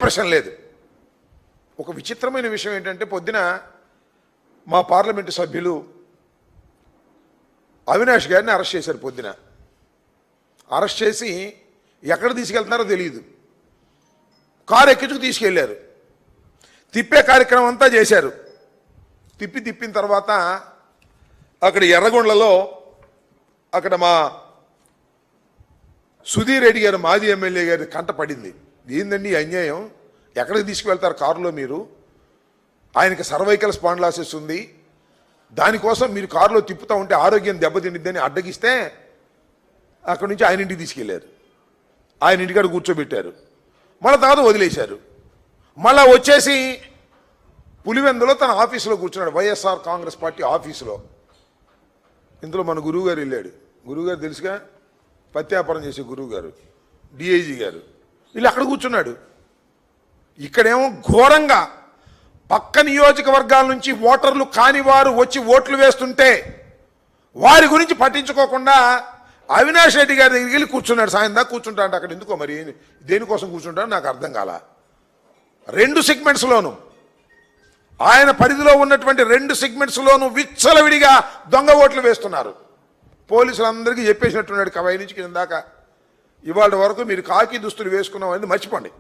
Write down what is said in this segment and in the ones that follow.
Expression లేదు. ఒక విచిత్రమైన విషయం ఏంటంటే పొద్దున మా పార్లమెంటు సభ్యులు అవినాష్ గారిని అరెస్ట్ చేశారు. పొద్దున అరెస్ట్ చేసి ఎక్కడ తీసుకెళ్తున్నారో తెలియదు, కారు ఎక్కించుకు తీసుకెళ్ళారు. తిప్పే కార్యక్రమం అంతా చేశారు. తిప్పిన తర్వాత అక్కడ ఎర్రగొండలలో అక్కడ మా సుధీర్ రెడ్డి గారు మాజీ ఎమ్మెల్యే గారి కంట పడింది. ఏందండి అన్యాయం, ఎక్కడికి తీసుకువెళ్తారు కారులో మీరు, ఆయనకి సర్వైకల్ స్పాండిలోసిస్ ఉంది, దానికోసం మీరు కారులో తిప్పుతూ ఉంటే ఆరోగ్యం దెబ్బతిండిద్దని అడ్డగిస్తే అక్కడి నుంచి ఆయన ఇంటికి తీసుకెళ్లారు. ఆయన ఇంటికాడ కూర్చోబెట్టారు. మళ్ళీ తర్వాత వదిలేశారు. మళ్ళా వచ్చేసి పులివెందులో తన ఆఫీసులో కూర్చున్నాడు, వైఎస్ఆర్ కాంగ్రెస్ పార్టీ ఆఫీసులో. ఇందులో మన గురువు గారు వెళ్ళాడు. గురువుగారు తెలుసుగా, పత్యాపారం చేసే గురువు గారు, డిఐజీ గారు వీళ్ళు అక్కడ కూర్చున్నాడు. ఇక్కడేమో ఘోరంగా పక్క నియోజకవర్గాల నుంచి ఓటర్లు కాని వారు వచ్చి ఓట్లు వేస్తుంటే వారి గురించి పట్టించుకోకుండా అవినాష్ రెడ్డి గారి దగ్గరికి వెళ్ళి కూర్చున్నాడు. సాయం దాకా కూర్చుంటాడు. అక్కడ ఎందుకో మరి దేనికోసం కూర్చుంటాడో నాకు అర్థం కాల. 2 సెగ్మెంట్స్లోనూ ఆయన పరిధిలో ఉన్నటువంటి 2 సెగ్మెంట్స్లోనూ విచ్చలవిడిగా దొంగ ఓట్లు వేస్తున్నారు. పోలీసులందరికీ చెప్పేసినట్టున్నాడు కవై నుంచి కింద దాకా. ఇవాళ వరకు మీరు కాకి దుస్తులు వేసుకున్నాం అనేది మర్చిపోండి.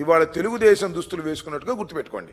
ఇవాళ తెలుగుదేశం దుస్తులు వేసుకున్నట్టుగా గుర్తుపెట్టుకోండి.